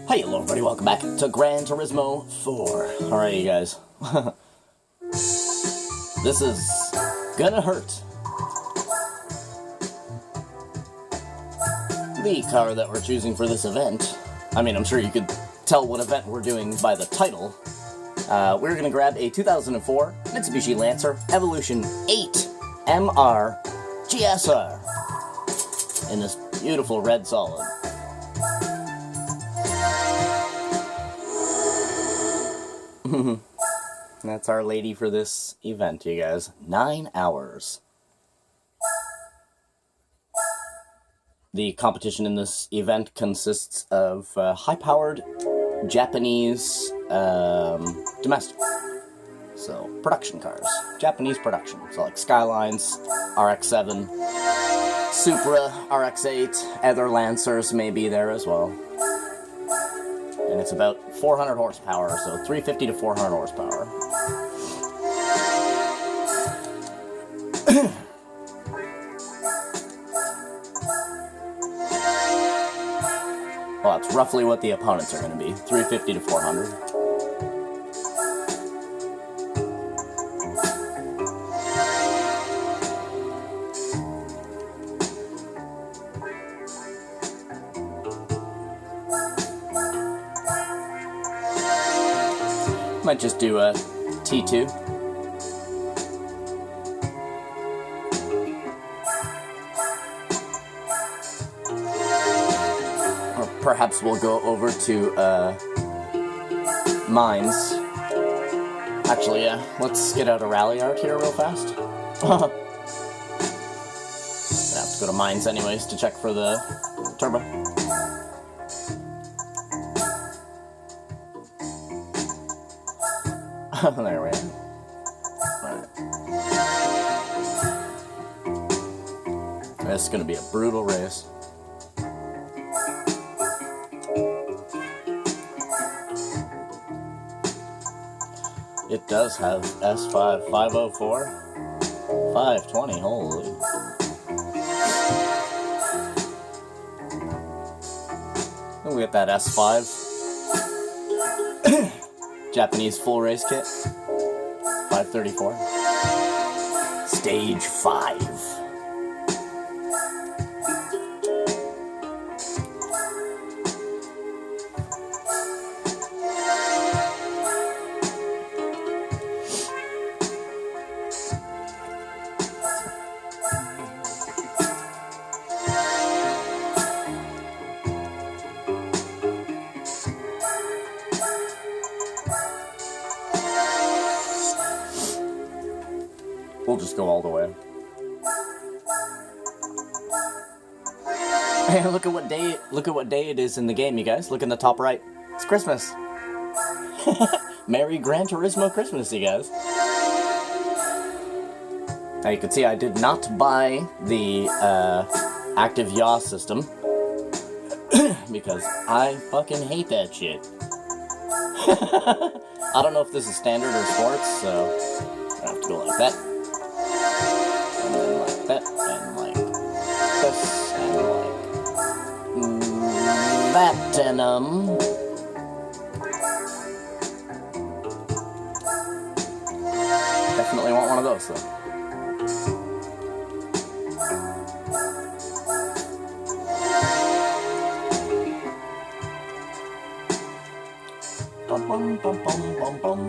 Hey, hello everybody, welcome back to Gran Turismo 4. Alright, you guys. This is gonna hurt. The car that we're choosing for this event, I mean, I'm sure you could tell what event we're doing by the title. We're gonna grab a 2004 Mitsubishi Lancer Evolution 8 MR GSR in this beautiful red solid. That's our lady for this event, you guys. 9 hours. The competition in this event consists of high-powered Japanese domestic. So, production cars. Japanese production. So like Skylines, RX-7, Supra, RX-8, other Lancers may be there as well. And it's about 400 horsepower, so 350 to 400 horsepower. Well, that's roughly what the opponents are going to be, 350 to 400. Might just do a T2. Or perhaps we'll go over to Mines. Actually, yeah, let's get out a rally art here real fast. Gonna have to go to Mines anyways to check for the turbo. There we are. Right. This is going to be a brutal race. It does have S5 504, 520, holy. And we got that S5. Japanese full race kit, 534. Stage 5. We'll just go all the way. Hey, look at what day it is in the game, you guys. Look in the top right. It's Christmas. Merry Gran Turismo Christmas, you guys. Now you can see I did not buy the active yaw system because I fucking hate that shit. I don't know if this is standard or sports, so I have to go like that. And then like that, and like this, and like that, and definitely want one of those, though. Bum, bum, bum, bum, bum, bum.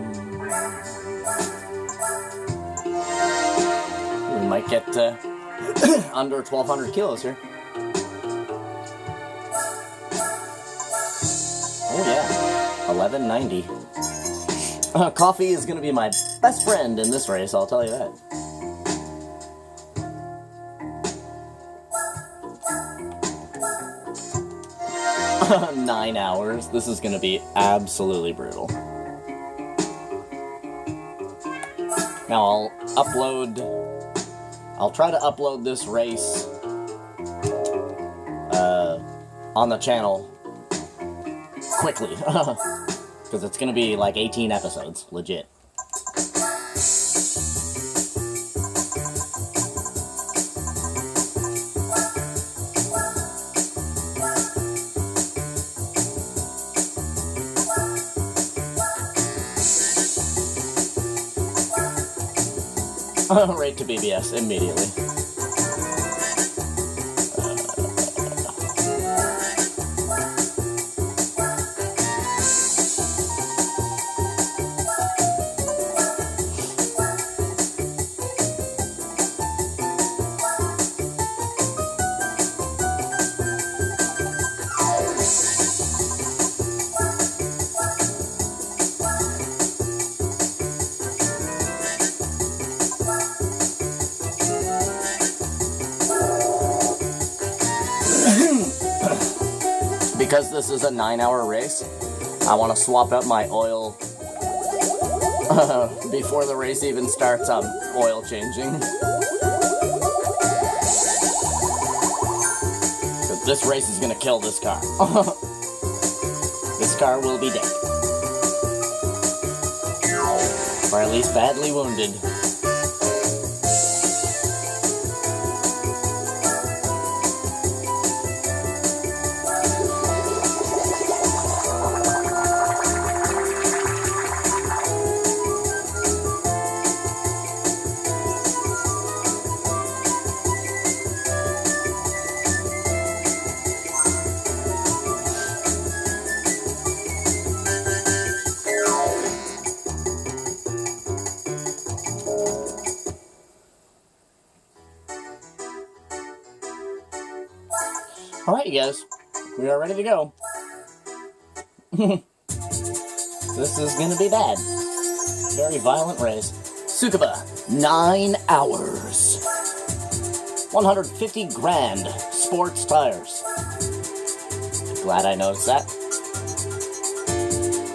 We might get under 1,200 kilos here. Oh yeah, 1190. Coffee is going to be my best friend in this race, I'll tell you that. Nine hours. This is going to be absolutely brutal. Now I'll try to upload this race on the channel quickly, because it's going to be like 18 episodes, legit. Right to BBS immediately. Because this is a 9-hour race, I want to swap out my oil before the race even starts. I'm oil changing. Because this race is going to kill this car. This car will be dead. Or at least badly wounded. Alright, you guys. We are ready to go. This is gonna be bad. Very violent race. Tsukuba, 9 hours. 150 grand sports tires. Glad I noticed that.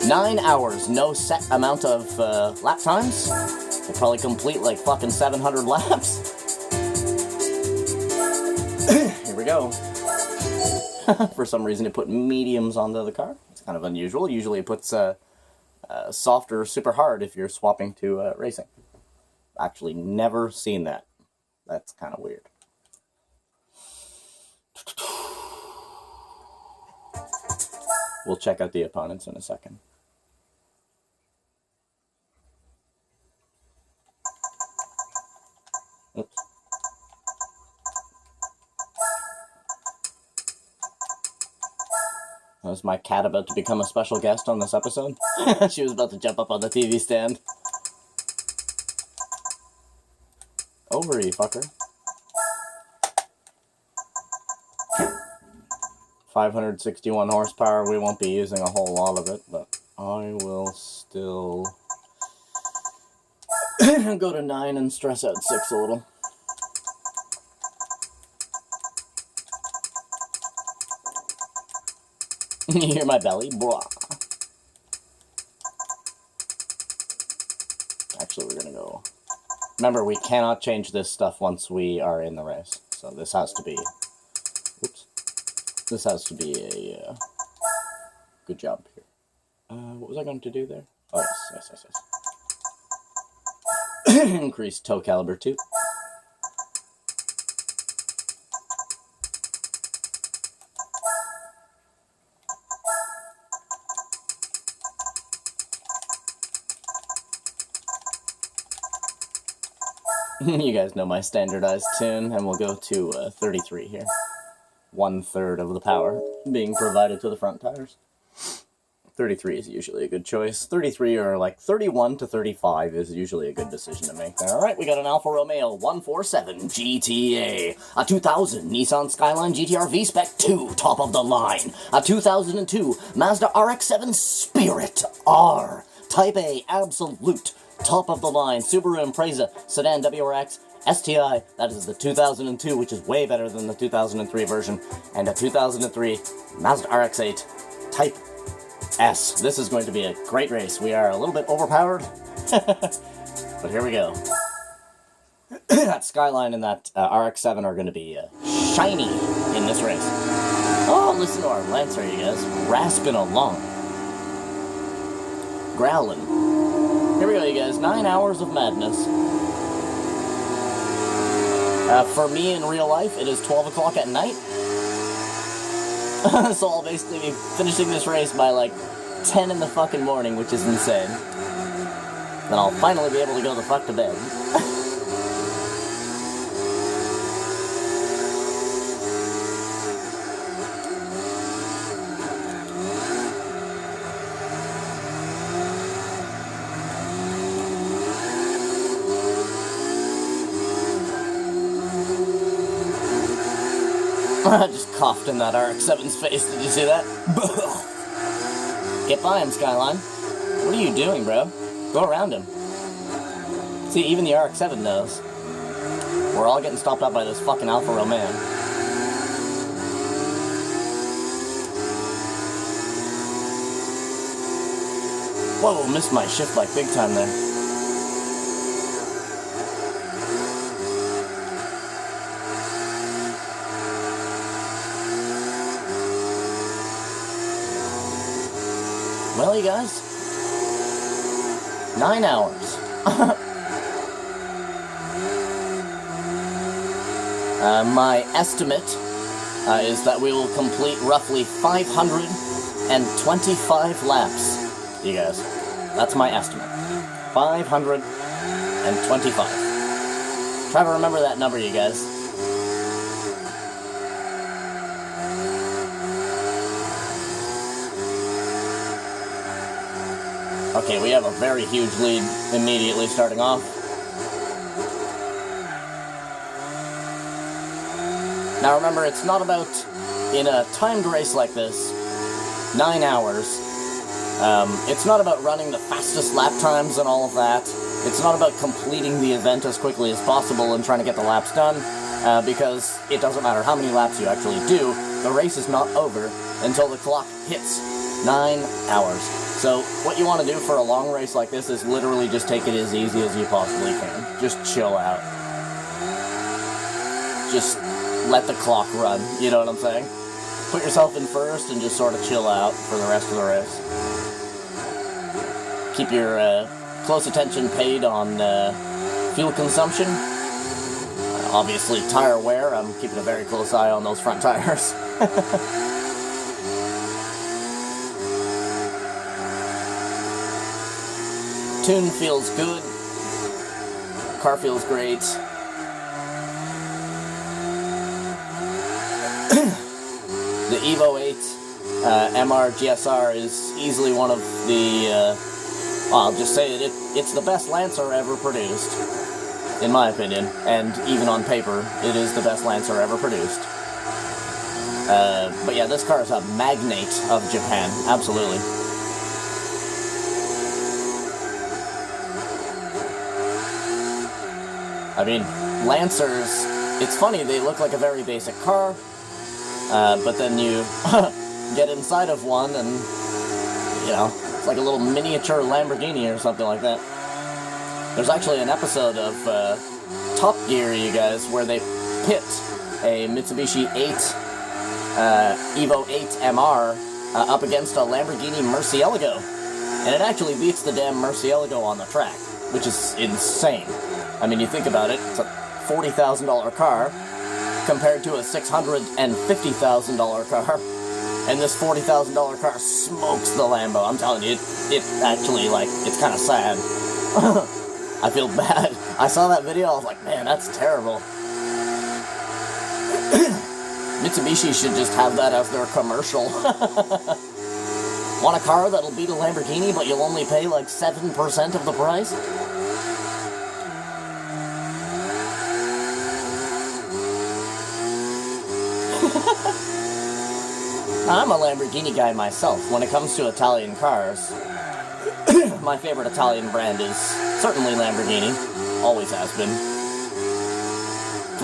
9 hours, no set amount of lap times. We'll probably complete like fucking 700 laps. Here we go. For some reason it put mediums on the other car. It's kind of unusual. Usually it puts soft or super hard if you're swapping to racing. Actually never seen that. That's kind of weird. We'll check out the opponents in a second. Oops. Was my cat about to become a special guest on this episode? She was about to jump up on the TV stand. Over, you fucker. 561 horsepower. We won't be using a whole lot of it, but I will still go to 9 and stress out 6 a little. You hear my belly? Blah. Actually, we're gonna go... Remember, we cannot change this stuff once we are in the race. So this has to be... Oops. This has to be a... good job here. What was I going to do there? Oh, yes. Increase toe caliber 2. You guys know my standardized tune, and we'll go to 33 here. 1/3 of the power being provided to the front tires. 33 is usually a good choice. 33 or like 31 to 35 is usually a good decision to make there. Alright, we got an Alfa Romeo 147 GTA. A 2000 Nissan Skyline GTR V-Spec 2, top of the line. A 2002 Mazda RX-7 Spirit R. Type A Absolute. Top of the line, Subaru Impreza, Sedan WRX, STI, that is the 2002, which is way better than the 2003 version, and a 2003 Mazda RX-8, Type S. This is going to be a great race. We are a little bit overpowered, but here we go. That Skyline and that RX-7 are going to be shiny in this race. Oh, listen to our Lancer, you guys, rasping along. Growling. Here we go, you guys. 9 hours of madness. For me in real life, it is 12 o'clock at night. So I'll basically be finishing this race by like 10 in the fucking morning, which is insane. Then I'll finally be able to go the fuck to bed. I just coughed in that RX-7's face, did you see that? Get by him, Skyline. What are you doing, bro? Go around him. See, even the RX-7 knows. We're all getting stopped up by this fucking Alfa Romeo. Whoa, missed my shift like big time there. Well, you guys, 9 hours. My estimate is that we will complete roughly 525 laps, you guys. That's my estimate. 525. Try to remember that number, you guys. Okay, we have a very huge lead immediately starting off. Now remember, it's not about, in a timed race like this, 9 hours, it's not about running the fastest lap times and all of that. It's not about completing the event as quickly as possible and trying to get the laps done, because it doesn't matter how many laps you actually do, the race is not over until the clock hits 9 hours. So what you want to do for a long race like this is literally just take it as easy as you possibly can. Just chill out. Just let the clock run, you know what I'm saying? Put yourself in first and just sort of chill out for the rest of the race. Keep your close attention paid on fuel consumption. Obviously tire wear, I'm keeping a very close eye on those front tires. Tune feels good. Car feels great. The Evo 8 MR GSR is easily one of the, I'll just say it, it's the best Lancer ever produced, in my opinion, and even on paper, it is the best Lancer ever produced. But yeah, this car is a magnate of Japan, absolutely. I mean, Lancers, it's funny, they look like a very basic car, but then you get inside of one and, you know, it's like a little miniature Lamborghini or something like that. There's actually an episode of Top Gear, you guys, where they pit a Mitsubishi 8 Evo 8 MR up against a Lamborghini Murcielago. And it actually beats the damn Murcielago on the track, which is insane. I mean, you think about it, it's a $40,000 car compared to a $650,000 car, and this $40,000 car smokes the Lambo. I'm telling you, it actually, like, it's kind of sad. I feel bad. I saw that video, I was like, man, that's terrible. Mitsubishi should just have that as their commercial. Want a car that'll beat a Lamborghini, but you'll only pay like 7% of the price? I'm a Lamborghini guy myself. When it comes to Italian cars, my favorite Italian brand is certainly Lamborghini. Always has been.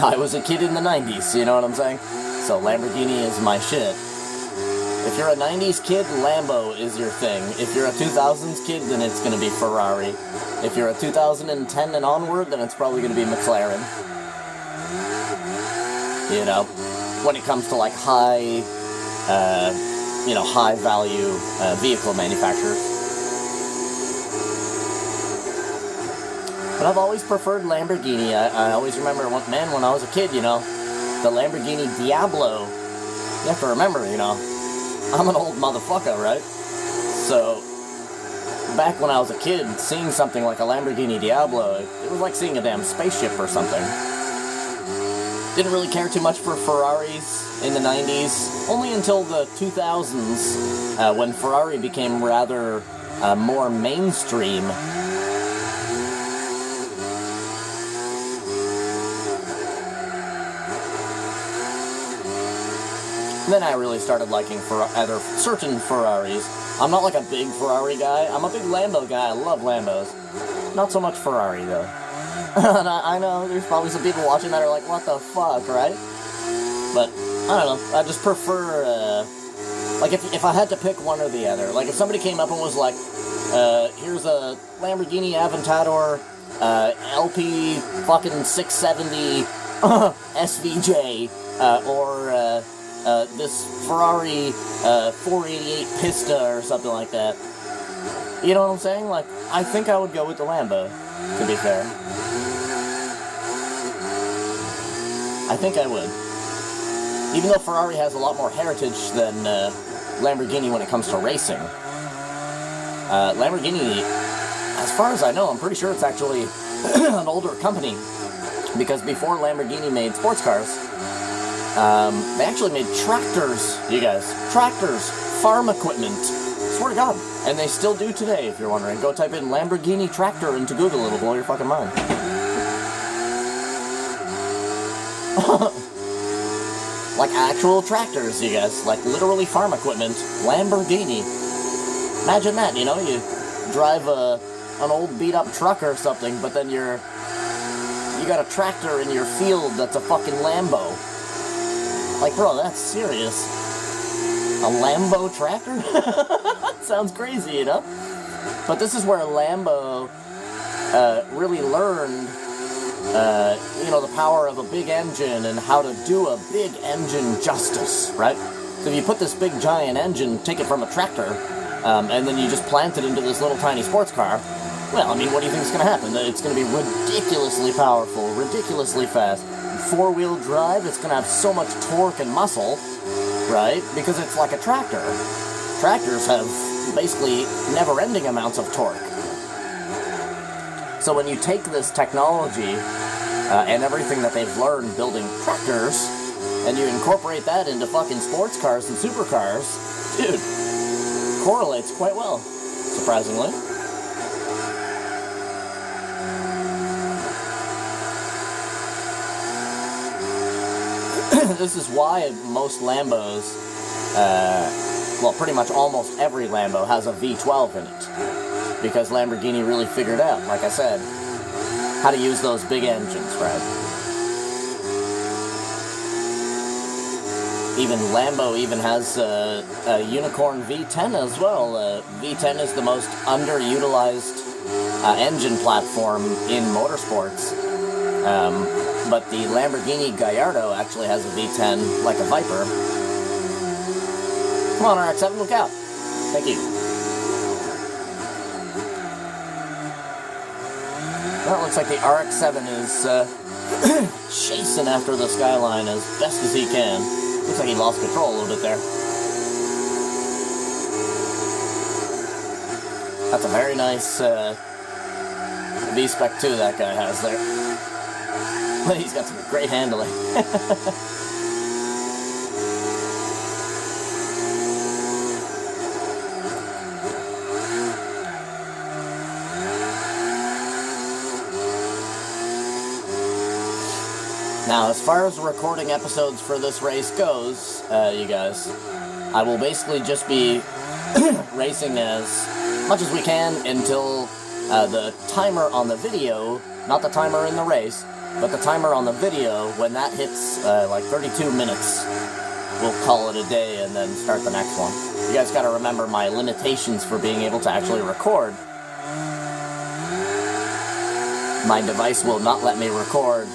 I was a kid in the 90s, you know what I'm saying? So Lamborghini is my shit. If you're a 90s kid, Lambo is your thing. If you're a 2000s kid, then it's going to be Ferrari. If you're a 2010 and onward, then it's probably going to be McLaren. You know, when it comes to like high value vehicle manufacturers. But I've always preferred Lamborghini. I always remember, when I was a kid, you know, the Lamborghini Diablo. You have to remember, you know, I'm an old motherfucker, right? So, back when I was a kid, seeing something like a Lamborghini Diablo, it was like seeing a damn spaceship or something. Didn't really care too much for Ferraris in the 90s, only until the 2000s, when Ferrari became rather more mainstream. And then I really started liking other certain Ferraris. I'm not like a big Ferrari guy. I'm a big Lambo guy. I love Lambos. Not so much Ferrari, though. And I know there's probably some people watching that are like, what the fuck, right? But, I don't know. I just prefer, like, if I had to pick one or the other. Like, if somebody came up and was like, here's a Lamborghini Aventador, LP fucking 670 SVJ, or this Ferrari 488 Pista or something like that. You know what I'm saying? Like, I think I would go with the Lambo, to be fair. I think I would. Even though Ferrari has a lot more heritage than Lamborghini when it comes to racing. Lamborghini, as far as I know, I'm pretty sure it's actually an older company. Because before Lamborghini made sports cars, they actually made tractors, you guys. Tractors, farm equipment. Swear to God. And they still do today, if you're wondering. Go type in Lamborghini tractor into Google, it'll blow your fucking mind. Like actual tractors, you guys. Like literally farm equipment. Lamborghini. Imagine that, you know, you drive an old beat-up truck or something, but then you got a tractor in your field that's a fucking Lambo. Like, bro, that's serious. A Lambo tractor? Sounds crazy, you know? But this is where Lambo really learned, you know, the power of a big engine and how to do a big engine justice, right? So if you put this big giant engine, take it from a tractor, and then you just plant it into this little tiny sports car, well, I mean, what do you think is going to happen? It's going to be ridiculously powerful, ridiculously fast. Four-wheel drive, it's going to have so much torque and muscle, right? Because it's like a tractor. Tractors have basically never-ending amounts of torque. So when you take this technology and everything that they've learned building tractors, and you incorporate that into fucking sports cars and supercars, dude, correlates quite well, surprisingly. This is why most Lambos, well, pretty much almost every Lambo has a V12 in it. Because Lamborghini really figured out, like I said, how to use those big engines, right? Even Lambo even has a Unicorn V10 as well. V10 is the most underutilized engine platform in motorsports. But the Lamborghini Gallardo actually has a V10 like a Viper. Come on, RX-7, look out. Thank you. Well, it looks like the RX-7 is chasing after the skyline as best as he can. Looks like he lost control a little bit there. That's a very nice V-Spec 2 that guy has there. He's got some great handling. Now, as far as recording episodes for this race goes, you guys, I will basically just be racing as much as we can until the timer on the video, not the timer in the race, but the timer on the video, when that hits like 32 minutes, we'll call it a day and then start the next one. You guys gotta remember my limitations for being able to actually record. My device will not let me record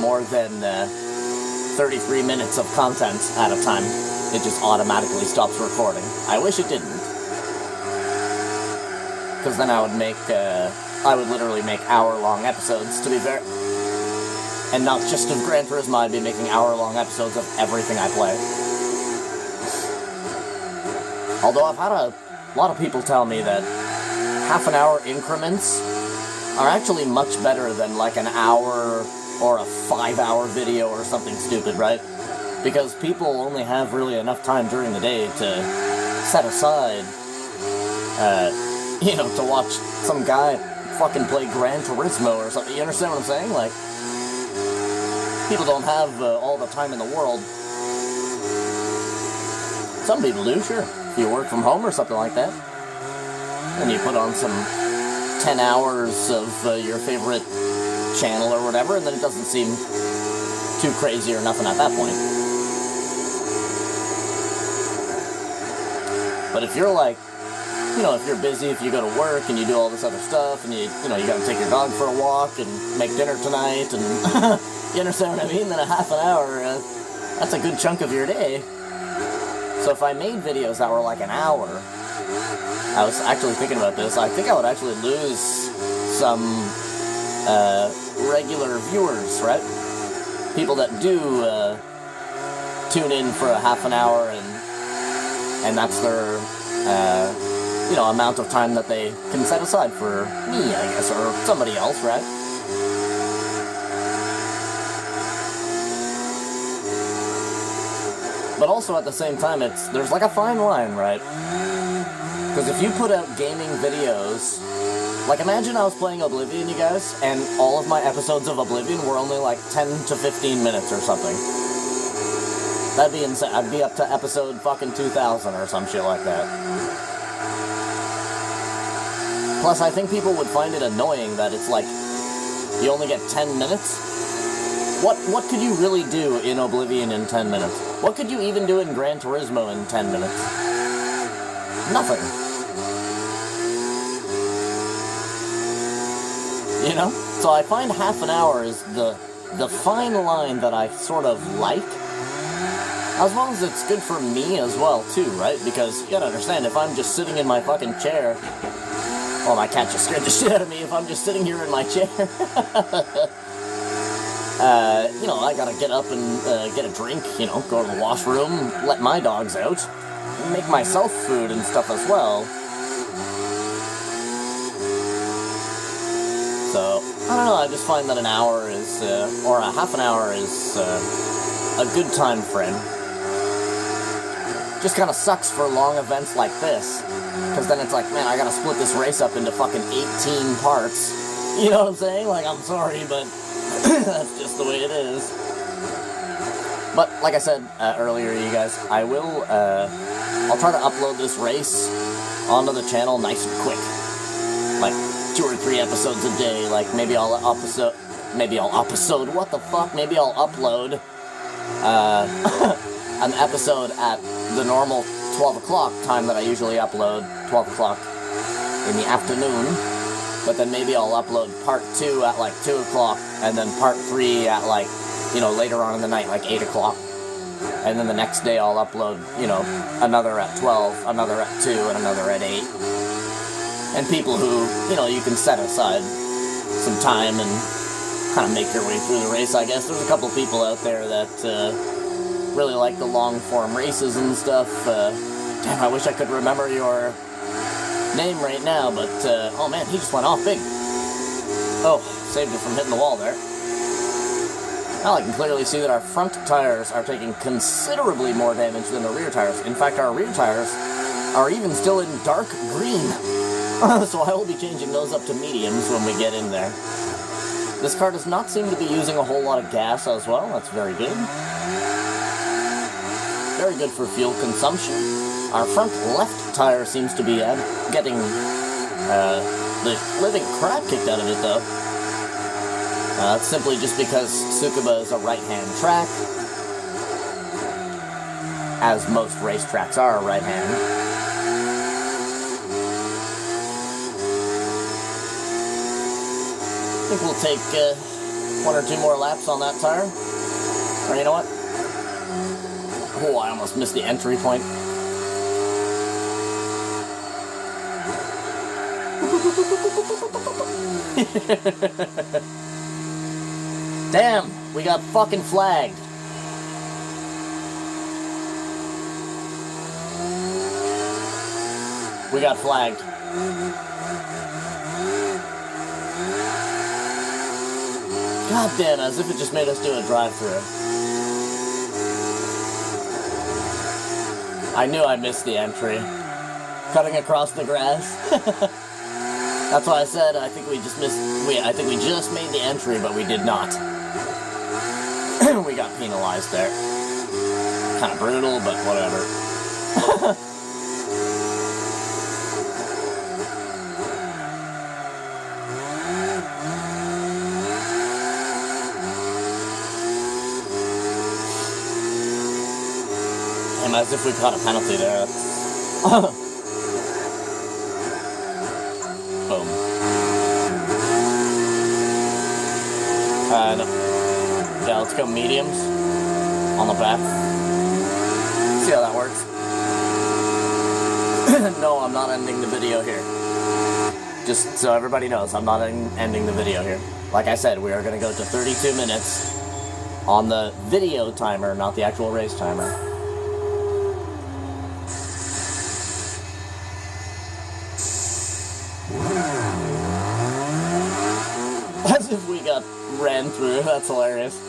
more than 33 minutes of content at a time. It just automatically stops recording. I wish it didn't. Because then I would literally make hour-long episodes, to be fair. And not just of Gran Turismo, I'd be making hour-long episodes of everything I play. Although I've had a lot of people tell me that half-an-hour increments are actually much better than like an hour or a 5-hour video or something stupid, right? Because people only have really enough time during the day to set aside, you know, to watch some guy fucking play Gran Turismo or something. You understand what I'm saying? Like, people don't have all the time in the world. Some people do, sure. If you work from home or something like that. And you put on some 10 hours of your favorite channel or whatever, and then it doesn't seem too crazy or nothing at that point. But if you're like, you know, if you're busy, if you go to work and you do all this other stuff, and you gotta take your dog for a walk and make dinner tonight, and you understand what I mean? Then a half an hour, that's a good chunk of your day. So if I made videos that were like an hour, I was actually thinking about this, I think I would actually lose some regular viewers, right? People that do tune in for a half an hour, and that's their amount of time that they can set aside for me, I guess, or somebody else, right? But also at the same time, there's like a fine line, right? Because if you put out gaming videos, like imagine I was playing Oblivion, you guys, and all of my episodes of Oblivion were only like 10 to 15 minutes or something. That'd be insane. I'd be up to episode fucking 2000 or some shit like that. Plus, I think people would find it annoying that it's like, you only get 10 minutes? What could you really do in Oblivion in 10 minutes? What could you even do in Gran Turismo in 10 minutes? Nothing. You know? So I find half an hour is the fine line that I sort of like. As long as it's good for me as well, too, right? Because you gotta understand, if I'm just sitting in my fucking chair... Oh, my cat just scared the shit out of me. If I'm just sitting here in my chair... I gotta get up and get a drink, go to the washroom, let my dogs out, make myself food and stuff as well. So, I don't know, I just find that an hour is, or a half an hour is, a good time frame. Just kind of sucks for long events like this, because then it's like, man, I gotta split this race up into fucking 18 parts. You know what I'm saying? Like, I'm sorry, but that's just the way it is. But, like I said earlier, you guys, I'll try to upload this race onto the channel nice and quick. Like, 2 or 3 episodes a day. Like, maybe I'll upload, what the fuck? Maybe I'll upload, an episode at the normal 12 o'clock time that I usually upload, 12 o'clock in the afternoon. But then maybe I'll upload part 2 at like 2 o'clock, and then part 3 at like, later on in the night, like 8 o'clock. And then the next day I'll upload, another at 12, another at 2, and another at 8. And people who, you can set aside some time and kind of make your way through the race, I guess. There's a couple people out there that really like the long-form races and stuff. Damn, I wish I could remember your name right now, but, oh man, he just went off big. Oh, saved it from hitting the wall there. Now I can clearly see that our front tires are taking considerably more damage than the rear tires. In fact, our rear tires are even still in dark green. So I will be changing those up to mediums when we get in there. This car does not seem to be using a whole lot of gas as well. That's very good. Very good for fuel consumption. Our front left tire seems to be getting the living crap kicked out of it, though. It's simply just because Tsukuba is a right-hand track, as most racetracks are right-hand. I think we'll take 1 or 2 more laps on that tire. Or you know what? Oh, I almost missed the entry point. Damn, we got fucking flagged. We got flagged. God damn, as if it just made us do a drive-thru. I knew I missed the entry. Cutting across the grass. That's why I said I think we just made the entry, but we did not. We got penalized there. Kind of brutal, but whatever. And as if we caught a penalty there. Boom. No. Yeah, let's go mediums on the back. See how that works. No, I'm not ending the video here. Just so everybody knows, I'm not ending the video here. Like I said, we are going to go to 32 minutes on the video timer, not the actual race timer. As if we got ran through, that's hilarious.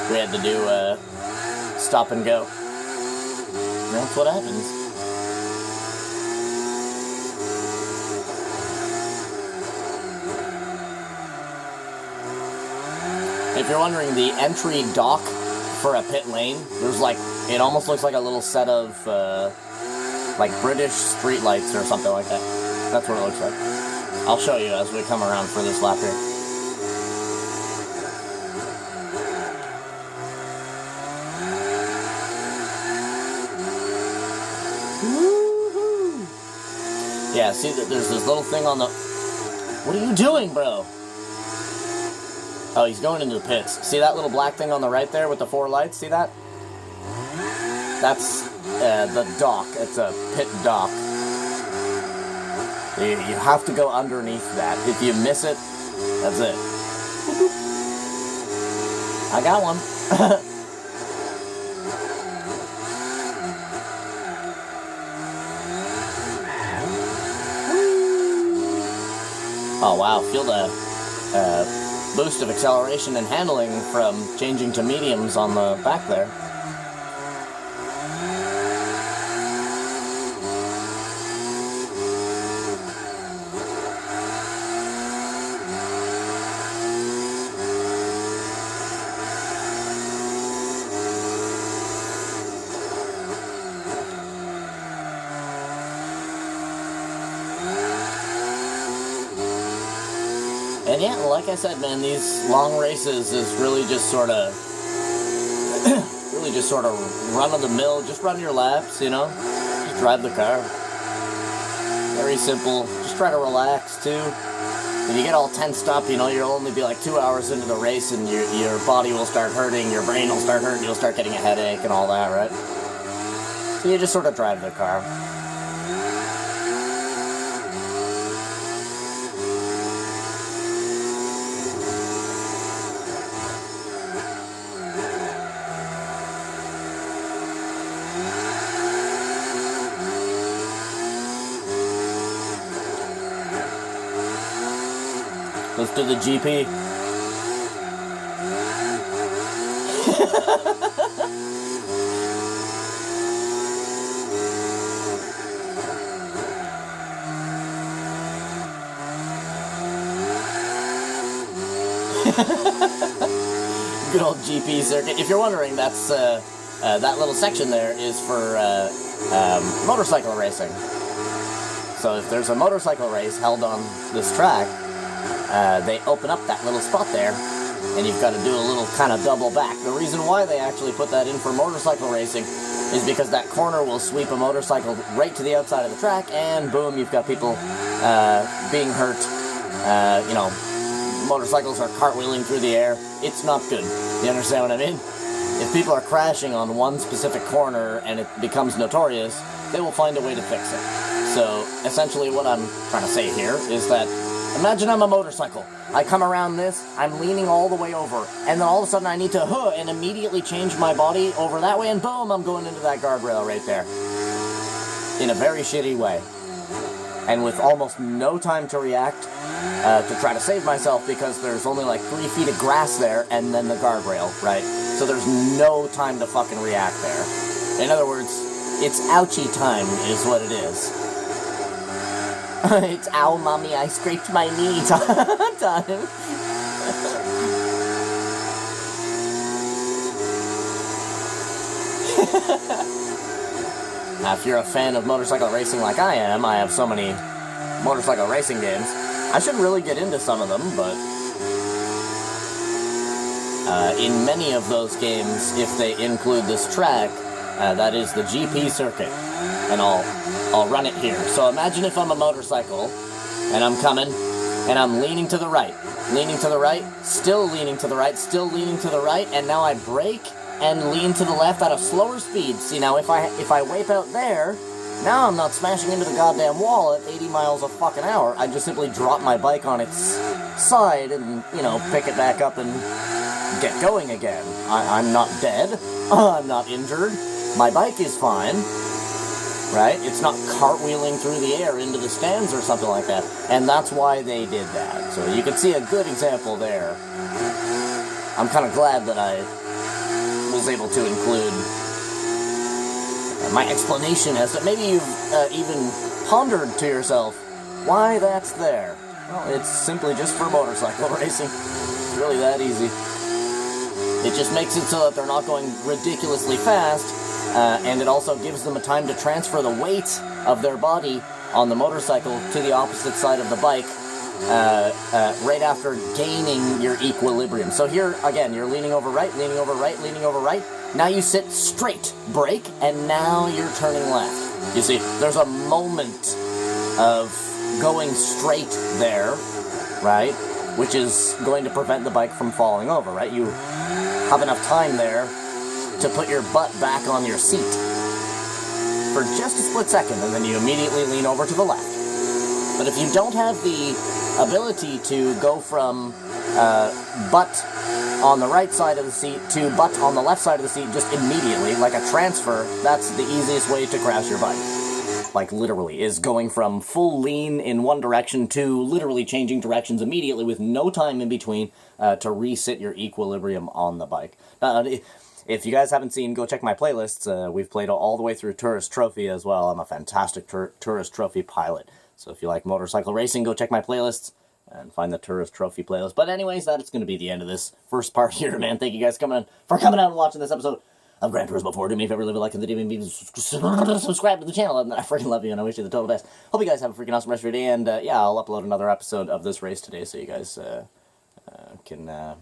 We had to do stop and go. That's what happens. If you're wondering, the entry dock for a pit lane, there's like, it almost looks like a little set of like British streetlights or something like that. That's what it looks like. I'll show you as we come around for this lap here. Woohoo! Yeah, see, there's this little thing on the... What are you doing, bro? Oh, he's going into the pits. See that little black thing on the right there with the 4 lights? See that? That's the dock. It's a pit dock. You have to go underneath that. If you miss it, that's it. I got one. Oh wow, feel the boost of acceleration and handling from changing to mediums on the back there. And yeah, like I said, man, these long races is really just sort of, run of the mill. Just run your laps, you know. Just drive the car. Very simple. Just try to relax too. When you get all tensed up, you know, you'll only be like 2 hours into the race, and your body will start hurting, your brain will start hurting, you'll start getting a headache and all that, right? So you just sort of drive the car. Let's do the GP. Good old GP circuit. If you're wondering, that's that little section there is for motorcycle racing. So if there's a motorcycle race held on this track, they open up that little spot there, and you've got to do a little kind of double back. The reason why they actually put that in for motorcycle racing is because that corner will sweep a motorcycle right to the outside of the track, and boom, you've got people being hurt. You know, motorcycles are cartwheeling through the air. It's not good. You understand what I mean? If people are crashing on one specific corner and it becomes notorious, they will find a way to fix it. So, essentially what I'm trying to say here is that imagine I'm a motorcycle. I come around this, I'm leaning all the way over, and then all of a sudden I need to and immediately change my body over that way, and boom, I'm going into that guardrail right there. In a very shitty way. And with almost no time to react, to try to save myself, because there's only like 3 feet of grass there, and then the guardrail, right? So there's no time to fucking react there. In other words, it's ouchie time is what it is. It's ow, mommy, I scraped my knee time. If you're a fan of motorcycle racing like I am, I have so many motorcycle racing games. I should really get into some of them, but in many of those games, if they include this track, that is the GP circuit, and I'll run it here. So imagine if I'm a motorcycle, and I'm coming, and I'm leaning to the right, still leaning to the right, still leaning to the right, and now I brake and lean to the left at a slower speed. See, now if I wipe out there, now I'm not smashing into the goddamn wall at 80 miles a fucking hour. I just simply drop my bike on its side and, you know, pick it back up and get going again. I'm not dead. I'm not injured. My bike is fine. Right? It's not cartwheeling through the air into the stands or something like that. And that's why they did that. So you can see a good example there. I'm kind of glad that I was able to include my explanation as to maybe you've even pondered to yourself why that's there. Well, it's simply just for motorcycle racing. It's really that easy. It just makes it so that they're not going ridiculously fast, and it also gives them a time to transfer the weight of their body on the motorcycle to the opposite side of the bike right after gaining your equilibrium. So here, again, you're leaning over right, leaning over right, leaning over right. Now you sit straight, brake, and now you're turning left. You see, there's a moment of going straight there, right, which is going to prevent the bike from falling over, right? You have enough time there to put your butt back on your seat for just a split second, and then you immediately lean over to the left. But if you don't have the ability to go from butt on the right side of the seat to butt on the left side of the seat just immediately, like a transfer, that's the easiest way to crash your bike. Like, literally, is going from full lean in one direction to literally changing directions immediately with no time in between to reset your equilibrium on the bike. If you guys haven't seen, go check my playlists. We've played all the way through Tourist Trophy as well. I'm a fantastic Tourist Trophy pilot. So if you like motorcycle racing, go check my playlists and find the Tourist Trophy playlist. But anyways, that's going to be the end of this first part here, man. Thank you guys for coming out and watching this episode of Gran Turismo 4. Do me a favor, leave a like in the DVD, subscribe to the channel, and I freaking love you, and I wish you the total best. Hope you guys have a freaking awesome rest of your day, and yeah, I'll upload another episode of this race today, so you guys can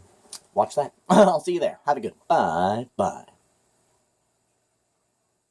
watch that. I'll see you there. Have a good one. Bye.